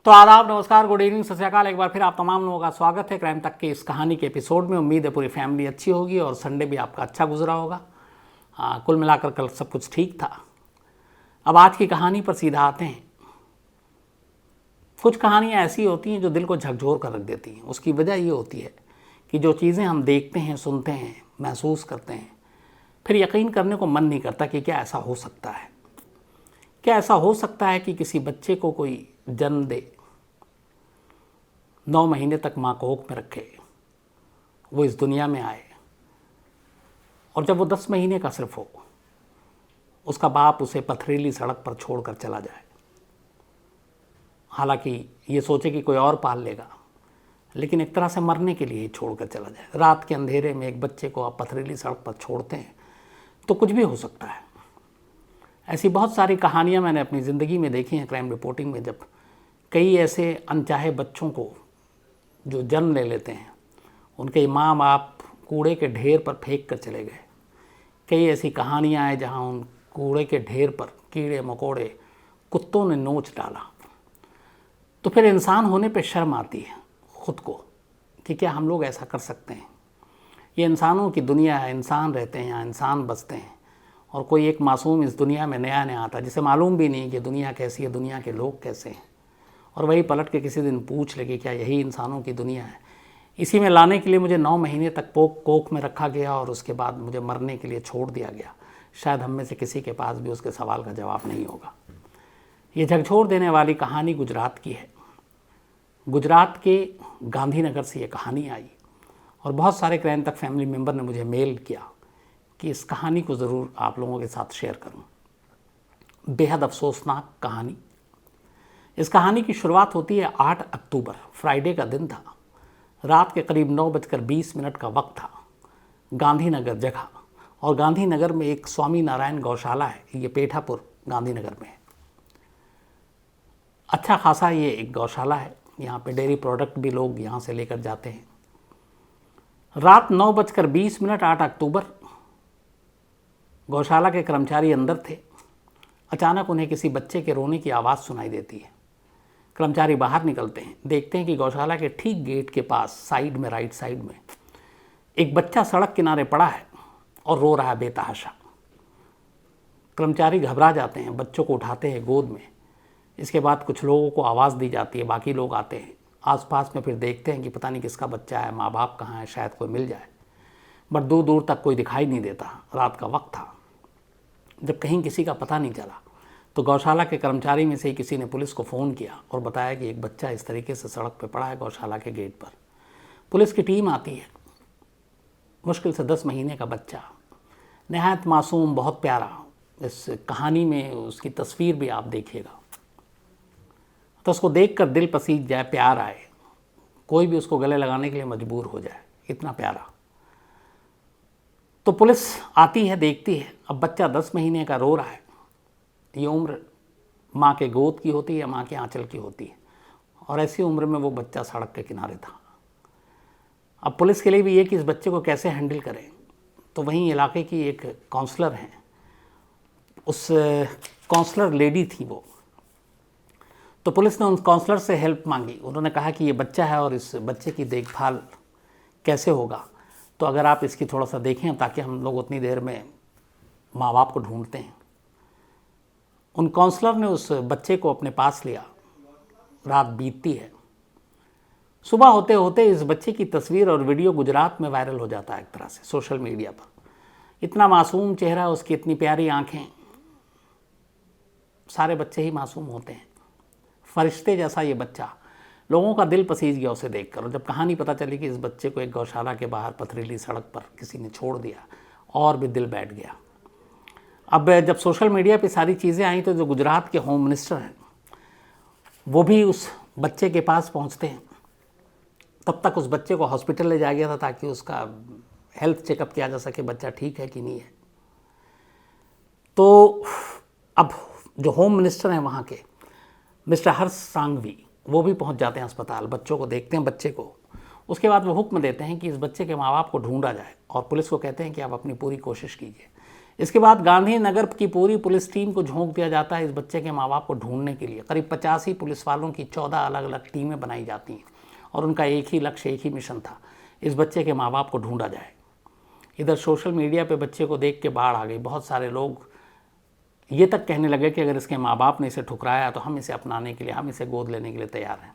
तो आदाब, नमस्कार, गुड इवनिंग, सत श्री अकाल। एक बार फिर आप तमाम लोगों का स्वागत है क्राइम तक के इस कहानी के एपिसोड में। उम्मीद है पूरी फैमिली अच्छी होगी और संडे भी आपका अच्छा गुजरा होगा। कुल मिलाकर कल सब कुछ ठीक था। अब आज की कहानी पर सीधा आते हैं। कुछ कहानियाँ ऐसी होती हैं जो दिल को झकझोर कर रख देती हैं। उसकी वजह ये होती है कि जो चीज़ें हम देखते हैं, सुनते हैं, महसूस करते हैं, फिर यकीन करने को मन नहीं करता कि क्या ऐसा हो सकता है। क्या ऐसा हो सकता है कि किसी बच्चे को कोई जन्म दे, 9 महीने तक माँ कोख में रखे, वो इस दुनिया में आए और जब वो 10 महीने का सिर्फ हो, उसका बाप उसे पथरीली सड़क पर छोड़कर चला जाए। हालांकि ये सोचे कि कोई और पाल लेगा, लेकिन एक तरह से मरने के लिए ही छोड़कर चला जाए। रात के अंधेरे में एक बच्चे को आप पथरीली सड़क पर छोड़ते हैं तो कुछ भी हो सकता है। ऐसी बहुत सारी कहानियाँ मैंने अपनी ज़िंदगी में देखी हैं क्राइम रिपोर्टिंग में। जब कई ऐसे अनचाहे बच्चों को जो जन्म ले लेते हैं, उनके माँ बाप कूड़े के ढेर पर फेंक कर चले गए। कई ऐसी कहानियाँ हैं जहाँ उन कूड़े के ढेर पर कीड़े मकोड़े, कुत्तों ने नोच डाला। तो फिर इंसान होने पे शर्म आती है ख़ुद को कि क्या हम लोग ऐसा कर सकते हैं। ये इंसानों की दुनिया है, इंसान रहते हैं यहाँ, इंसान बसते हैं, और कोई एक मासूम इस दुनिया में नया नया आता जिसे मालूम भी नहीं कि दुनिया कैसी है, दुनिया के लोग कैसे हैं, और वही पलट के किसी दिन पूछ ले कि क्या यही इंसानों की दुनिया है। इसी में लाने के लिए मुझे 9 महीने तक कोख में रखा गया और उसके बाद मुझे मरने के लिए छोड़ दिया गया। शायद हम में से किसी के पास भी उसके सवाल का जवाब नहीं होगा। ये झकझोर देने वाली कहानी गुजरात की है। गुजरात के गांधीनगर से ये कहानी आई और बहुत सारे क्राइम तक फैमिली मेम्बर ने मुझे मेल किया कि इस कहानी को ज़रूर आप लोगों के साथ शेयर करूं। बेहद अफसोसनाक कहानी। इस कहानी की शुरुआत होती है 8 अक्टूबर, फ्राइडे का दिन था। रात के करीब 9:20 का वक्त था। गांधीनगर जगह, और गांधीनगर में एक स्वामी नारायण गौशाला है। ये पेठापुर गांधीनगर में है। अच्छा खासा ये एक गौशाला है। यहाँ पे डेयरी प्रोडक्ट भी लोग यहाँ से लेकर जाते हैं। रात 9:20 8 अक्टूबर, गौशाला के कर्मचारी अंदर थे। अचानक उन्हें किसी बच्चे के रोने की आवाज़ सुनाई देती है। कर्मचारी बाहर निकलते हैं, देखते हैं कि गौशाला के ठीक गेट के पास साइड में, राइट साइड में, एक बच्चा सड़क किनारे पड़ा है और रो रहा है बेतहाशा। कर्मचारी घबरा जाते हैं, बच्चों को उठाते हैं गोद में। इसके बाद कुछ लोगों को आवाज़ दी जाती है, बाकी लोग आते हैं आसपास में, फिर देखते हैं कि पता नहीं किसका बच्चा है, माँ बाप कहाँ है, शायद कोई मिल जाए। बट दूर दूर तक कोई दिखाई नहीं देता। रात का वक्त था। जब कहीं किसी का पता नहीं चला तो गौशाला के कर्मचारी में से ही किसी ने पुलिस को फ़ोन किया और बताया कि एक बच्चा इस तरीके से सड़क पर पड़ा है गौशाला के गेट पर। पुलिस की टीम आती है। मुश्किल से 10 महीने का बच्चा, नहायत मासूम, बहुत प्यारा। इस कहानी में उसकी तस्वीर भी आप देखिएगा तो उसको देखकर दिल पसीज जाए, प्यार आए, कोई भी उसको गले लगाने के लिए मजबूर हो जाए, इतना प्यारा। तो पुलिस आती है, देखती है। अब बच्चा 10 महीने का रो रहा है। ये उम्र माँ के गोद की होती है, माँ के आंचल की होती है, और ऐसी उम्र में वो बच्चा सड़क के किनारे था। अब पुलिस के लिए भी ये कि इस बच्चे को कैसे हैंडल करें। तो वहीं इलाके की एक काउंसलर हैं, उस काउंसलर लेडी थी वो। तो पुलिस ने उन काउंसलर से हेल्प मांगी। उन्होंने कहा कि ये बच्चा है और इस बच्चे की देखभाल कैसे होगा, तो अगर आप इसकी थोड़ा सा देखें, ताकि हम लोग उतनी देर में माँ बाप को ढूंढते हैं। उन काउंसलर ने उस बच्चे को अपने पास लिया। रात बीतती है। सुबह होते होते इस बच्चे की तस्वीर और वीडियो गुजरात में वायरल हो जाता है एक तरह से सोशल मीडिया पर। इतना मासूम चेहरा, उसकी इतनी प्यारी आंखें। सारे बच्चे ही मासूम होते हैं, फरिश्ते जैसा ये बच्चा। लोगों का दिल पसीज गया उसे देखकर। और जब कहानी पता चली कि इस बच्चे को एक गौशाला के बाहर पथरीली सड़क पर किसी ने छोड़ दिया, और भी दिल बैठ गया। अब जब सोशल मीडिया पे सारी चीज़ें आई तो जो गुजरात के होम मिनिस्टर हैं वो भी उस बच्चे के पास पहुंचते हैं। तब तक उस बच्चे को हॉस्पिटल ले जाया गया था ताकि उसका हेल्थ चेकअप किया जा सके, बच्चा ठीक है कि नहीं है। तो अब जो होम मिनिस्टर हैं वहाँ के, मिस्टर हर्ष सांघवी, वो भी पहुँच जाते हैं अस्पताल, बच्चों को देखते हैं, बच्चे को। उसके बाद वो हुक्म देते हैं कि इस बच्चे के माँ बाप को ढूंढा जाए और पुलिस को कहते हैं कि आप अपनी पूरी कोशिश कीजिए। इसके बाद गांधीनगर की पूरी पुलिस टीम को झोंक दिया जाता है इस बच्चे के माँ बाप को ढूंढने के लिए। करीब 85 पुलिस वालों की 14 अलग अलग टीमें बनाई जाती हैं और उनका एक ही लक्ष्य, एक ही मिशन था, इस बच्चे के माँ बाप को ढूंढा जाए। इधर सोशल मीडिया पे बच्चे को देख के बाढ़ आ गई। बहुत सारे लोग ये तक कहने लगे कि अगर इसके माँ बाप ने इसे ठुकराया तो हम इसे अपनाने के लिए, हम इसे गोद लेने के लिए तैयार हैं।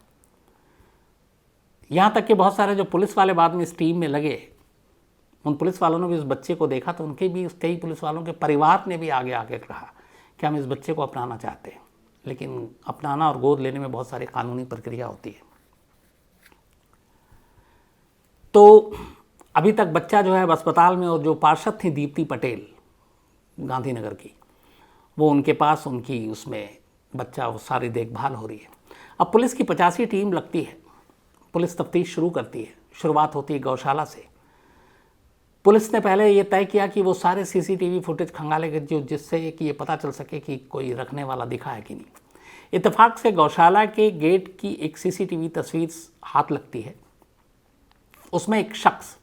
यहाँ तक कि बहुत सारे जो पुलिस वाले बाद में इस टीम में लगे, उन पुलिस वालों ने भी उस बच्चे को देखा तो उनके भी कई पुलिस वालों के परिवार ने भी आगे आके कहा कि हम इस बच्चे को अपनाना चाहते हैं, लेकिन अपनाना और गोद लेने में बहुत सारी कानूनी प्रक्रिया होती है। तो अभी तक बच्चा जो है अस्पताल में, और जो पार्षद थी दीप्ति पटेल गांधीनगर की, वो उनके पास, उनकी उसमें बच्चा, वो सारी देखभाल हो रही है। अब पुलिस की 85 टीम लगती है, पुलिस तफ्तीश शुरू करती है। शुरुआत होती है गौशाला से। पुलिस ने पहले ये तय किया कि वो सारे सीसीटीवी फुटेज खंगालेंगे जिससे कि ये पता चल सके कि कोई रखने वाला दिखा है कि नहीं। इत्तेफाक से गौशाला के गेट की एक सीसीटीवी तस्वीर हाथ लगती है। उसमें एक शख्स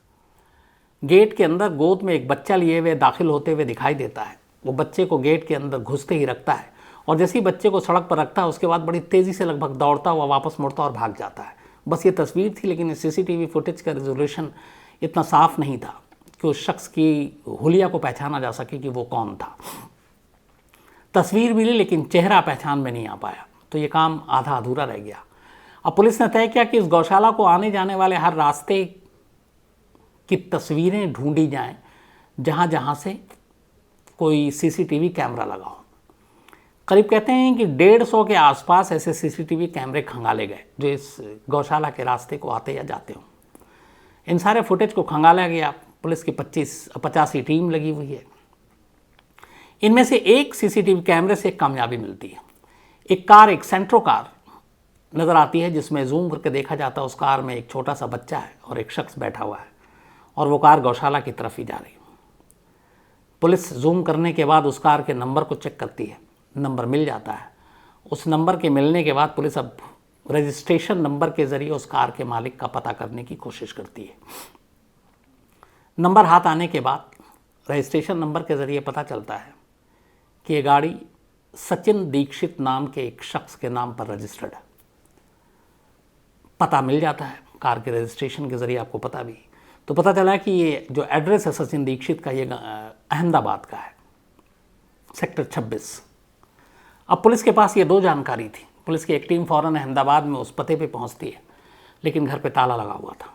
गेट के अंदर गोद में एक बच्चा लिए हुए दाखिल होते हुए दिखाई देता है। वो बच्चे को गेट के अंदर घुसते ही रखता है और जैसे ही बच्चे को सड़क पर रखता है उसके बाद बड़ी तेज़ी से लगभग दौड़ता हुआ वापस मुड़ता और भाग जाता है। बस ये तस्वीर थी, लेकिन सीसीटीवी फुटेज का रेजोल्यूशन इतना साफ नहीं था कि उस शख्स की हुलिया को पहचाना जा सके कि वो कौन था। तस्वीर मिली लेकिन चेहरा पहचान में नहीं आ पाया, तो ये काम आधा अधूरा रह गया। अब पुलिस ने तय किया कि इस गौशाला को आने जाने वाले हर रास्ते की तस्वीरें ढूंढी जाएं जहां जहां से कोई सीसीटीवी कैमरा लगा हो। करीब कहते हैं कि 150 के आसपास ऐसे सीसीटीवी कैमरे खंगाले गए जो इस गौशाला के रास्ते को आते या जाते हों। इन सारे फुटेज को खंगाला गया। पुलिस की 85 टीम लगी हुई है। इनमें से एक सीसीटीवी कैमरे से एक कामयाबी मिलती है। एक कार, एक सेंट्रो कार नज़र आती है जिसमें जूम करके देखा जाता है उस कार में एक छोटा सा बच्चा है और एक शख्स बैठा हुआ है और वो कार गौशाला की तरफ ही जा रही है। पुलिस जूम करने के बाद उस कार के नंबर को चेक करती है। नंबर मिल जाता है। उस नंबर के मिलने के बाद पुलिस अब रजिस्ट्रेशन नंबर के ज़रिए उस कार के मालिक का पता करने की कोशिश करती है। नंबर हाथ आने के बाद रजिस्ट्रेशन नंबर के ज़रिए पता चलता है कि ये गाड़ी सचिन दीक्षित नाम के एक शख्स के नाम पर रजिस्टर्ड है। पता मिल जाता है कार के रजिस्ट्रेशन के ज़रिए, आपको पता भी। तो पता चला कि ये जो एड्रेस है सचिन दीक्षित का, ये अहमदाबाद का है, सेक्टर 26। अब पुलिस के पास ये दो जानकारी थी। पुलिस की एक टीम फ़ौरन अहमदाबाद में उस पते पे पहुंचती है, लेकिन घर पे ताला लगा हुआ था।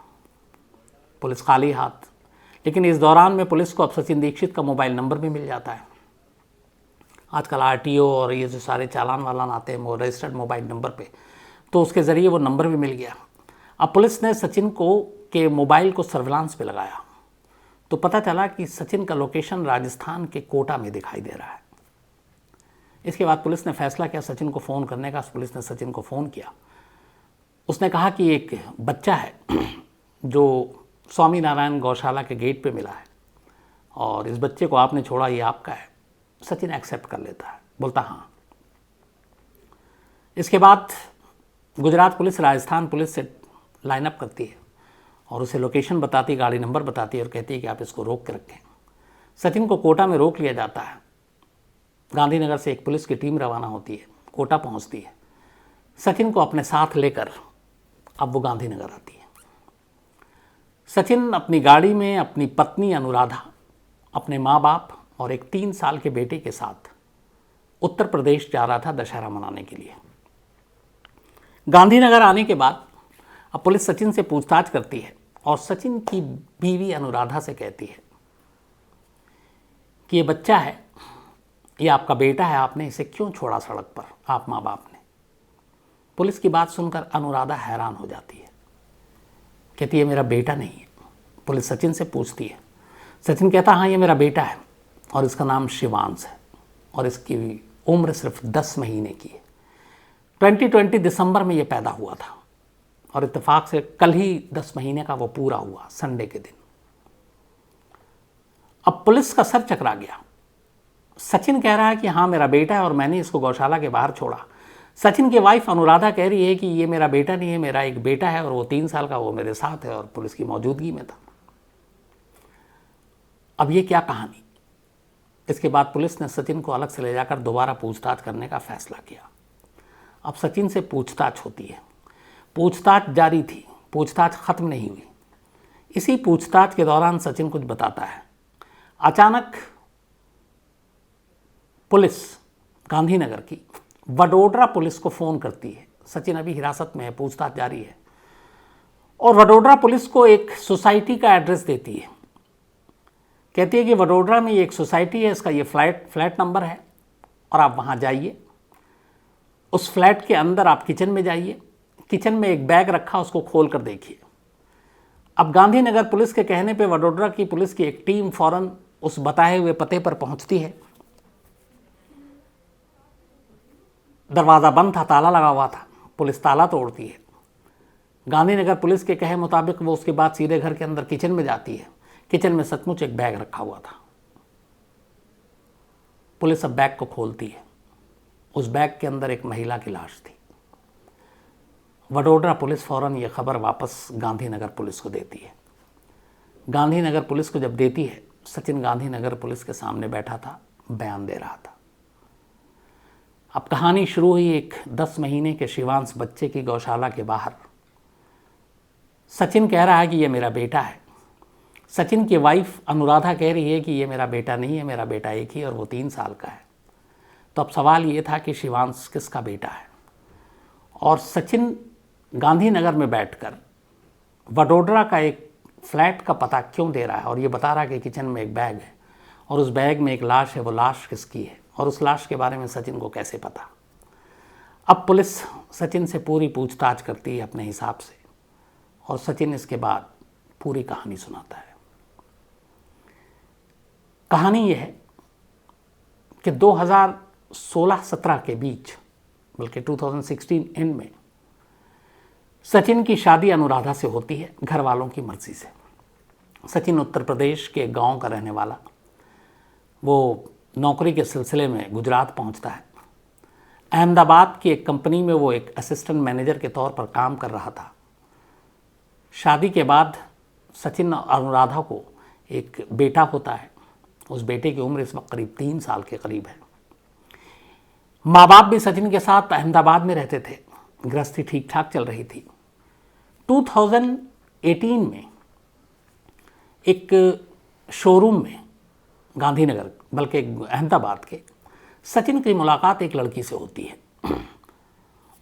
पुलिस खाली हाथ। लेकिन इस दौरान में पुलिस को अब सचिन दीक्षित का मोबाइल नंबर भी मिल जाता है। आजकल आरटीओ और ये जो सारे चालान वालान आते हैं वो रजिस्टर्ड मोबाइल नंबर पे, तो उसके ज़रिए वो नंबर भी मिल गया। अब पुलिस ने सचिन के मोबाइल को सर्विलांस पे लगाया तो पता चला कि सचिन का लोकेशन राजस्थान के कोटा में दिखाई दे रहा है। इसके बाद पुलिस ने फैसला किया सचिन को फ़ोन करने का। पुलिस ने सचिन को फ़ोन किया। उसने कहा कि एक बच्चा है जो स्वामी नारायण गौशाला के गेट पे मिला है और इस बच्चे को आपने छोड़ा, ये आपका है। सचिन एक्सेप्ट कर लेता है, बोलता हाँ। इसके बाद गुजरात पुलिस राजस्थान पुलिस से लाइनअप करती है और उसे लोकेशन बताती, गाड़ी नंबर बताती है और कहती है कि आप इसको रोक के रखें। सचिन को कोटा में रोक लिया जाता है। गांधीनगर से एक पुलिस की टीम रवाना होती है, कोटा पहुंचती है। सचिन को अपने साथ लेकर अब वो गांधीनगर आती है। सचिन अपनी गाड़ी में अपनी पत्नी अनुराधा, अपने माँ बाप और एक 3 साल के बेटे के साथ उत्तर प्रदेश जा रहा था दशहरा मनाने के लिए। गांधीनगर आने के बाद अब पुलिस सचिन से पूछताछ करती है और सचिन की बीवी अनुराधा से कहती है कि ये बच्चा है, ये आपका बेटा है, आपने इसे क्यों छोड़ा सड़क पर, आप माँ बाप ने। पुलिस की बात सुनकर अनुराधा हैरान हो जाती है, कहती है मेरा बेटा नहीं है। पुलिस सचिन से पूछती है। सचिन कहता हाँ ये मेरा बेटा है और इसका नाम शिवांश है और इसकी उम्र सिर्फ 10 महीने की है। 2020 दिसंबर में ये पैदा हुआ था और इत्तेफाक से कल ही 10 महीने का वो पूरा हुआ, संडे के दिन। अब पुलिस का सर चकरा गया। सचिन कह रहा है कि हाँ मेरा बेटा है और मैंने इसको गौशाला के बाहर छोड़ा। सचिन की वाइफ अनुराधा कह रही है कि ये मेरा बेटा नहीं है, मेरा एक बेटा है और वो 3 साल का, वो मेरे साथ है और पुलिस की मौजूदगी में था। अब ये क्या कहानी? इसके बाद पुलिस ने सचिन को अलग से ले जाकर दोबारा पूछताछ करने का फैसला किया। अब सचिन से पूछताछ होती है। पूछताछ जारी थी, पूछताछ खत्म नहीं हुई। इसी पूछताछ के दौरान सचिन कुछ बताता है। अचानक पुलिस गांधीनगर की वडोदरा पुलिस को फ़ोन करती है। सचिन अभी हिरासत में है, पूछताछ जारी है, और वडोदरा पुलिस को एक सोसाइटी का एड्रेस देती है। कहती है कि वडोदरा में ये एक सोसाइटी है, इसका ये फ्लैट नंबर है और आप वहाँ जाइए। उस फ्लैट के अंदर आप किचन में जाइए, किचन में एक बैग रखा, उसको खोल कर देखिए। अब गांधीनगर पुलिस के कहने पे वडोदरा की पुलिस की एक टीम फौरन उस बताए हुए पते पर पहुंचती है। दरवाज़ा बंद था, ताला लगा हुआ था। पुलिस ताला तोड़ती है। गांधीनगर पुलिस के कहे मुताबिक वो उसके बाद सीधे घर के अंदर किचन में जाती है। किचन में सचमुच एक बैग रखा हुआ था। पुलिस अब बैग को खोलती है। उस बैग के अंदर एक महिला की लाश थी। वडोदरा पुलिस फौरन ये खबर वापस गांधीनगर पुलिस को देती है। गांधीनगर पुलिस को जब देती है, सचिन गांधीनगर पुलिस के सामने बैठा था, बयान दे रहा था। अब कहानी शुरू हुई एक 10 महीने के शिवांश बच्चे की गौशाला के बाहर। सचिन कह रहा है कि ये मेरा बेटा है। सचिन की वाइफ अनुराधा कह रही है कि ये मेरा बेटा नहीं है, मेरा बेटा एक ही और वो 3 साल का है। तो अब सवाल ये था कि शिवांश किसका बेटा है। और सचिन गांधीनगर में बैठकर वडोदरा का एक फ्लैट का पता क्यों दे रहा है और ये बता रहा है कि किचन में एक बैग है और उस बैग में एक लाश है, वो लाश किसकी है और उस लाश के बारे में सचिन को कैसे पता। अब पुलिस सचिन से पूरी पूछताछ करती है अपने हिसाब से, और सचिन इसके बाद पूरी कहानी सुनाता है। कहानी यह है कि 2016-17 के बीच, बल्कि 2016 एंड में, सचिन की शादी अनुराधा से होती है, घर वालों की मर्जी से। सचिन उत्तर प्रदेश के गांव का रहने वाला, वो नौकरी के सिलसिले में गुजरात पहुंचता है। अहमदाबाद की एक कंपनी में वो एक असिस्टेंट मैनेजर के तौर पर काम कर रहा था। शादी के बाद सचिन और अनुराधा को एक बेटा होता है। उस बेटे की उम्र इस वक्त करीब 3 साल के करीब है। माँ बाप भी सचिन के साथ अहमदाबाद में रहते थे। गृहस्थी ठीक ठाक चल रही थी। 2018 में एक शोरूम में गांधीनगर, बल्कि अहमदाबाद के, सचिन की मुलाकात एक लड़की से होती है।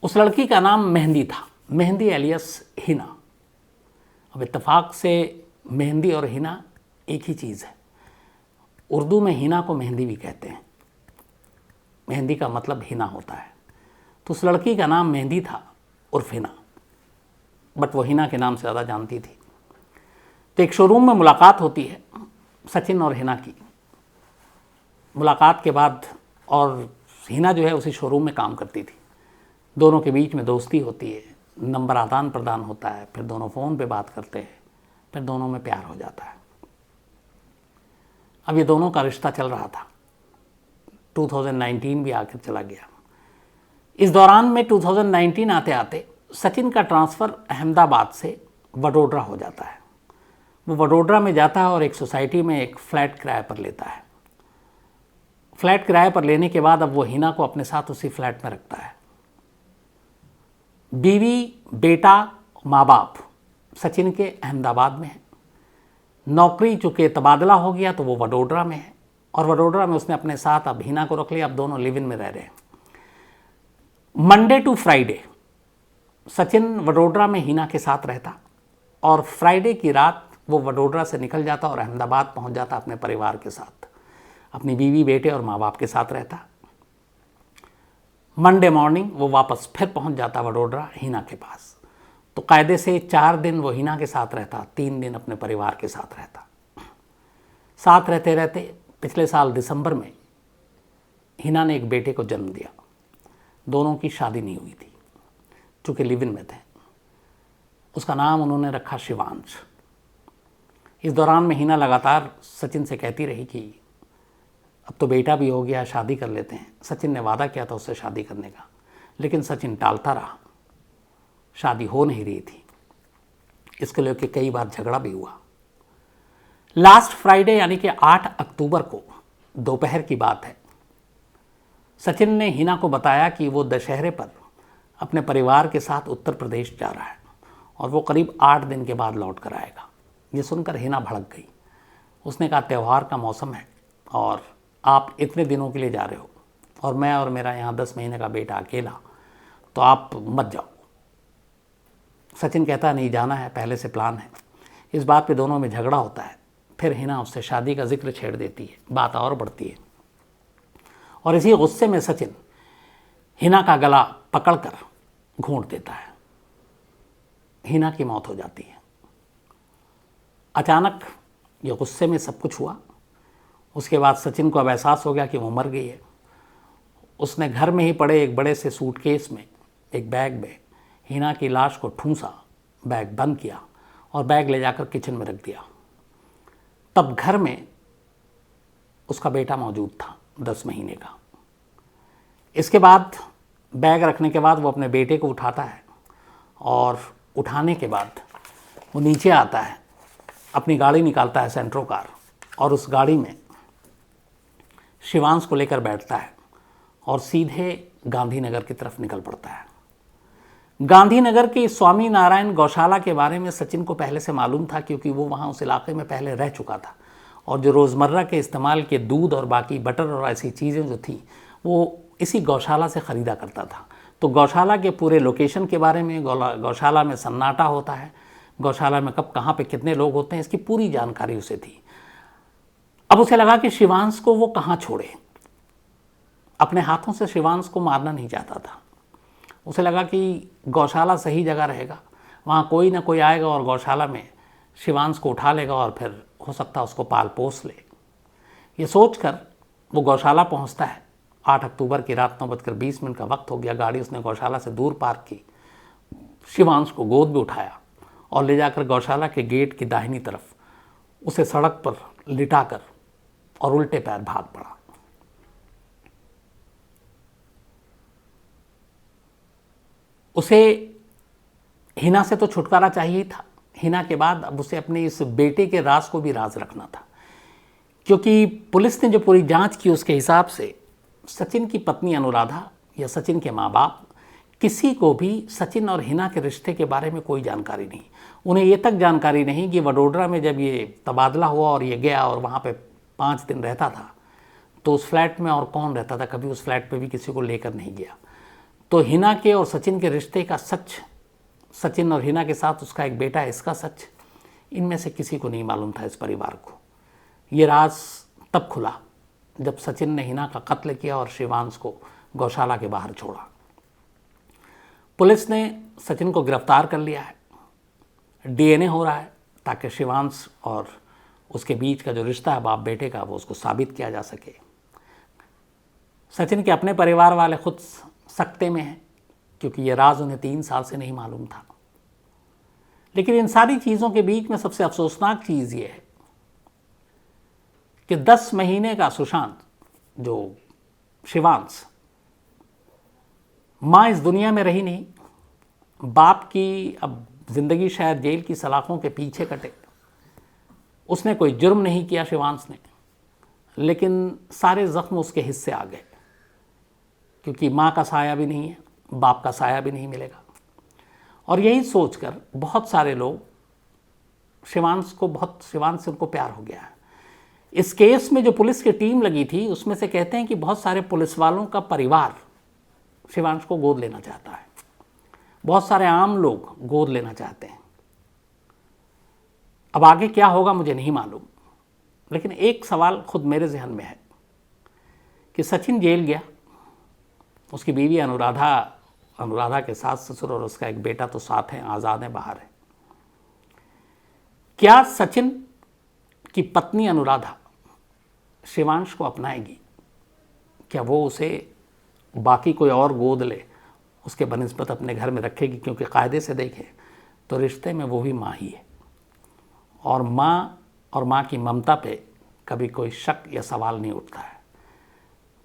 उस लड़की का नाम मेहंदी था, मेहंदी एलियस हिना। अब इत्तेफाक से मेहंदी और हिना एक ही चीज़ है। उर्दू में हिना को मेहंदी भी कहते हैं। मेहंदी का मतलब हिना होता है। तो उस लड़की का नाम मेहंदी था उर्फ हिना, बट वो हिना के नाम से ज़्यादा जानती थी। तो एक शोरूम में मुलाकात होती है सचिन और हिना की। मुलाकात के बाद, और हिना जो है उसी शोरूम में काम करती थी, दोनों के बीच में दोस्ती होती है, नंबर आदान प्रदान होता है, फिर दोनों फ़ोन पे बात करते हैं, फिर दोनों में प्यार हो जाता है। अब ये दोनों का रिश्ता चल रहा था। 2019 भी आकर चला गया। इस दौरान में 2019 आते आते सचिन का ट्रांसफ़र अहमदाबाद से वडोदरा हो जाता है। वो वडोदरा में जाता है और एक सोसाइटी में एक फ्लैट किराए पर लेता है। फ्लैट किराए पर लेने के बाद अब वो हिना को अपने साथ उसी फ्लैट में रखता है। बीवी, बेटा, माँ बाप सचिन के अहमदाबाद में है। नौकरी चूँकि तबादला हो गया तो वो वडोदरा में है, और वडोदरा में उसने अपने साथ अब हिना को रख लिया। अब दोनों लिव इन में रह रहे हैं। Monday to Friday Sachin Vadodara में हिना के साथ रहता, और फ्राइडे की रात वो वडोदरा से निकल जाता और अहमदाबाद पहुंच जाता अपने परिवार के साथ, अपनी बीवी, बेटे और माँ बाप के साथ रहता। मंडे मॉर्निंग वो वापस फिर पहुंच जाता वडोदरा हिना के पास। तो कायदे से 4 दिन वो हिना के साथ रहता, 3 दिन अपने परिवार के साथ रहता। साथ रहते रहते पिछले साल दिसंबर में हिना ने एक बेटे को जन्म दिया। दोनों की शादी नहीं हुई थी, चूँकि लिव इन में थे। उसका नाम उन्होंने रखा शिवांश। इस दौरान में हिना लगातार सचिन से कहती रही कि अब तो बेटा भी हो गया, शादी कर लेते हैं। सचिन ने वादा किया था उससे शादी करने का, लेकिन सचिन टालता रहा। शादी हो नहीं रही थी। इसके लेकर कई बार झगड़ा भी हुआ। लास्ट फ्राइडे यानी कि 8 अक्टूबर को दोपहर की बात है। सचिन ने हिना को बताया कि वो दशहरे पर अपने परिवार के साथ उत्तर प्रदेश जा रहा है और वो करीब 8 दिन के बाद लौट कर आएगा। ये सुनकर हिना भड़क गई। उसने कहा, त्यौहार का मौसम है और आप इतने दिनों के लिए जा रहे हो और मैं और मेरा यहाँ 10 महीने का बेटा अकेला, तो आप मत जाओ। सचिन कहता, नहीं जाना है, पहले से प्लान है। इस बात पे दोनों में झगड़ा होता है। फिर हिना उससे शादी का जिक्र छेड़ देती है, बात और बढ़ती है और इसी गुस्से में सचिन हिना का गला पकड़कर घूंट देता है। हिना की मौत हो जाती है। अचानक ये गुस्से में सब कुछ हुआ। उसके बाद सचिन को अब एहसास हो गया कि वो मर गई है। उसने घर में ही पड़े एक बड़े से सूटकेस में, एक बैग में हिना की लाश को ठूंसा, बैग बंद किया और बैग ले जाकर किचन में रख दिया। तब घर में उसका बेटा मौजूद था, 10 महीने का। इसके बाद बैग रखने के बाद वो अपने बेटे को उठाता है और उठाने के बाद वो नीचे आता है, अपनी गाड़ी निकालता है, सेंट्रो कार, और उस गाड़ी में शिवांश को लेकर बैठता है और सीधे गांधीनगर की तरफ निकल पड़ता है। गांधीनगर की स्वामी नारायण गौशाला के बारे में सचिन को पहले से मालूम था, क्योंकि वो वहाँ उस इलाके में पहले रह चुका था और जो रोज़मर्रा के इस्तेमाल के दूध और बाकी बटर और ऐसी चीज़ें जो थी वो इसी गौशाला से ख़रीदा करता था। तो गौशाला के पूरे लोकेशन के बारे में, गौशाला में सन्नाटा होता है, गौशाला में कब कहाँ पे कितने लोग होते हैं, इसकी पूरी जानकारी उसे थी। अब उसे लगा कि शिवांश को वो कहाँ छोड़े। अपने हाथों से शिवांश को मारना नहीं चाहता था। उसे लगा कि गौशाला सही जगह रहेगा, वहाँ कोई ना कोई आएगा और गौशाला में शिवांश को उठा लेगा और फिर हो सकता है उसको पाल पोस ले। ये सोचकर वो गौशाला पहुँचता है। 8 अक्टूबर की रात 9:20 का वक्त हो गया। गाड़ी उसने गौशाला से दूर पार्क की। शिवांश को गोद में उठाया और ले जाकर गौशाला के गेट की दाहिनी तरफ उसे सड़क पर लिटाकर और उल्टे पैर भाग पड़ा। उसे हिना से तो छुटकारा चाहिए था। हिना के बाद अब उसे अपने इस बेटे के राज को भी राज रखना था, क्योंकि पुलिस ने जो पूरी जांच की उसके हिसाब से सचिन की पत्नी अनुराधा या सचिन के माँ बाप किसी को भी सचिन और हिना के रिश्ते के बारे में कोई जानकारी नहीं। उन्हें ये तक जानकारी नहीं कि वडोदरा में जब ये तबादला हुआ और ये गया और वहाँ पे 5 दिन रहता था तो उस फ्लैट में और कौन रहता था, कभी उस फ्लैट पे भी किसी को लेकर नहीं गया। तो हिना के और सचिन के रिश्ते का सच, सचिन और हिना के साथ उसका एक बेटा है, इसका सच, इनमें से किसी को नहीं मालूम था इस परिवार को। ये राज तब खुला जब सचिन ने हिना का कत्ल किया और शिवांश को गौशाला के बाहर छोड़ा। पुलिस ने सचिन को गिरफ्तार कर लिया है। डीएनए हो रहा है ताकि शिवांश और उसके बीच का जो रिश्ता है बाप बेटे का वो उसको साबित किया जा सके। सचिन के अपने परिवार वाले खुद सकते में हैं, क्योंकि ये राज उन्हें 3 साल से नहीं मालूम था। लेकिन इन सारी चीज़ों के बीच में सबसे अफसोसनाक चीज़ ये है कि 10 महीने का सुशांत, जो शिवांश, माँ इस दुनिया में रही नहीं, बाप की अब ज़िंदगी शायद जेल की सलाखों के पीछे कटे। उसने कोई जुर्म नहीं किया शिवांश ने, लेकिन सारे ज़ख्म उसके हिस्से आ गए, क्योंकि माँ का साया भी नहीं है, बाप का साया भी नहीं मिलेगा। और यही सोचकर बहुत सारे लोग शिवांश से उनको प्यार हो गया है। इस केस में जो पुलिस की टीम लगी थी उसमें से कहते हैं कि बहुत सारे पुलिस वालों का परिवार शिवांश को गोद लेना चाहता है, बहुत सारे आम लोग गोद लेना चाहते हैं। अब आगे क्या होगा मुझे नहीं मालूम, लेकिन एक सवाल खुद मेरे जहन में है कि सचिन जेल गया, उसकी बीवी अनुराधा के सास ससुर और उसका एक बेटा तो साथ हैं, आज़ाद हैं, बाहर है। क्या सचिन की पत्नी अनुराधा शिवांश को अपनाएगी? क्या वो उसे बाकी कोई और गोद ले उसके बनिस्बत अपने घर में रखेगी? क्योंकि कायदे से देखें तो रिश्ते में वो भी माँ ही है और माँ की ममता पे कभी कोई शक या सवाल नहीं उठता है।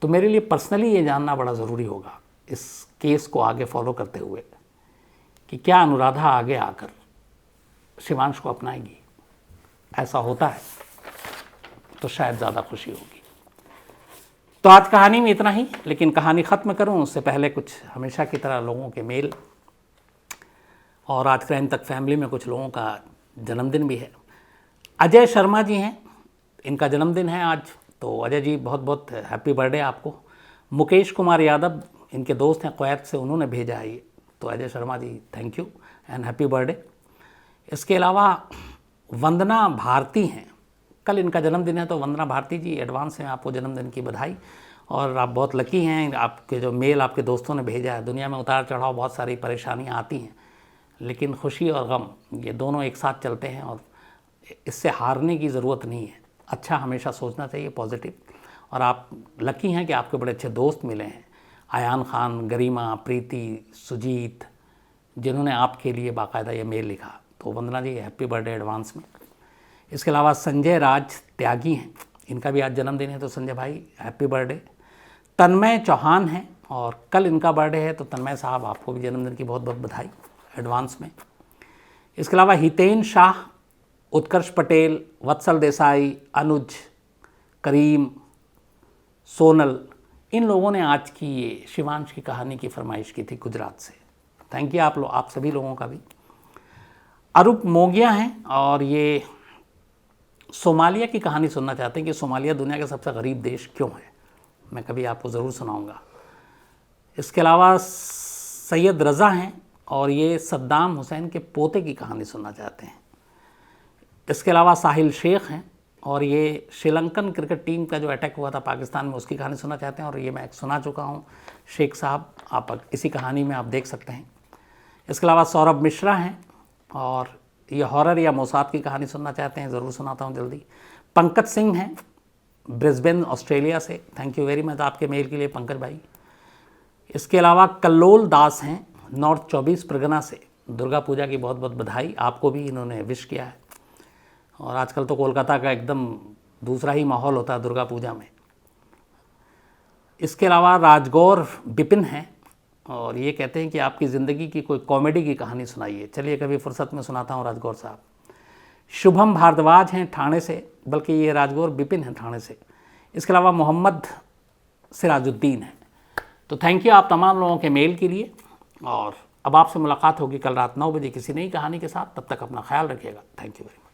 तो मेरे लिए पर्सनली ये जानना बड़ा ज़रूरी होगा इस केस को आगे फॉलो करते हुए कि क्या अनुराधा आगे आकर शिवांश को अपनाएगी। ऐसा होता है तो शायद ज़्यादा खुशी होगी। तो आज कहानी में इतना ही, लेकिन कहानी ख़त्म करूं उससे पहले कुछ हमेशा की तरह लोगों के मेल, और आज क्राइम तक फैमिली में कुछ लोगों का जन्मदिन भी है। अजय शर्मा जी हैं, इनका जन्मदिन है आज, तो अजय जी बहुत बहुत हैप्पी बर्थडे आपको। मुकेश कुमार यादव इनके दोस्त हैं कुवैत से, उन्होंने भेजा है ये, तो Ajay Sharma ji thank you and happy birthday. इसके अलावा वंदना भारती हैं, कल इनका जन्मदिन है, तो वंदना भारती जी एडवांस में आपको जन्मदिन की बधाई। और आप बहुत लकी हैं, आपके जो मेल आपके दोस्तों ने भेजा है। दुनिया में उतार चढ़ाव बहुत सारी परेशानियां आती हैं, लेकिन खुशी और गम ये दोनों एक साथ चलते हैं, और इससे हारने की ज़रूरत नहीं है। अच्छा हमेशा सोचना चाहिए, पॉजिटिव। और आप लकी हैं कि आपके बड़े अच्छे दोस्त मिले हैं, आयान खान, गरिमा, प्रीति, सुजीत, जिन्होंने आपके लिए बाकायदा ये मेल लिखा। तो वंदना जी हैप्पी बर्थडे एडवांस में। इसके अलावा संजय राज त्यागी हैं, इनका भी आज जन्मदिन है, तो संजय भाई हैप्पी बर्थडे। तन्मय चौहान हैं और कल इनका बर्थडे है, तो तन्मय साहब आपको भी जन्मदिन की बहुत बहुत बधाई एडवांस में। इसके अलावा हितेन शाह, उत्कर्ष पटेल, वत्सल देसाई, अनुज, करीम, सोनल, इन लोगों ने आज की ये शिवांश की कहानी की फरमाइश की थी गुजरात से। थैंक यू आप सभी लोगों का भी। अरूप मोगिया हैं और ये सोमालिया की कहानी सुनना चाहते हैं कि सोमालिया दुनिया का सबसे गरीब देश क्यों है। मैं कभी आपको ज़रूर सुनाऊंगा। इसके अलावा सैयद रज़ा हैं और ये सद्दाम हुसैन के पोते की कहानी सुनना चाहते हैं। इसके अलावा साहिल शेख हैं और ये श्रीलंकन क्रिकेट टीम का जो अटैक हुआ था पाकिस्तान में, उसकी कहानी सुनना चाहते हैं, और ये मैं सुना चुका हूँ। शेख साहब आप इसी कहानी में आप देख सकते हैं। इसके अलावा सौरभ मिश्रा हैं और ये हॉरर या मोसाद की कहानी सुनना चाहते हैं, ज़रूर सुनाता हूँ जल्दी। पंकज सिंह हैं ब्रिस्बेन ऑस्ट्रेलिया से, थैंक यू वेरी मच आपके मेल के लिए पंकज भाई। इसके अलावा कल्लोल दास हैं नॉर्थ 24 परगना से, दुर्गा पूजा की बहुत बहुत बधाई, आपको भी इन्होंने विश किया है। और आजकल तो कोलकाता का एकदम दूसरा ही माहौल होता है दुर्गा पूजा में। इसके अलावा राजगौर बिपिन हैं और ये कहते हैं कि आपकी ज़िंदगी की कोई कॉमेडी की कहानी सुनाइए। चलिए कभी फुर्सत में सुनाता हूँ राजगौर साहब। शुभम भारद्वाज हैं ठाणे से, बल्कि ये राजगौर बिपिन हैं ठाणे से। इसके अलावा मोहम्मद सिराजुद्दीन हैं। तो थैंक यू आप तमाम लोगों के मेल के लिए, और अब आपसे मुलाकात होगी कल रात 9 बजे किसी नई कहानी के साथ। तब तक अपना ख्याल रखिएगा। Thank you very much.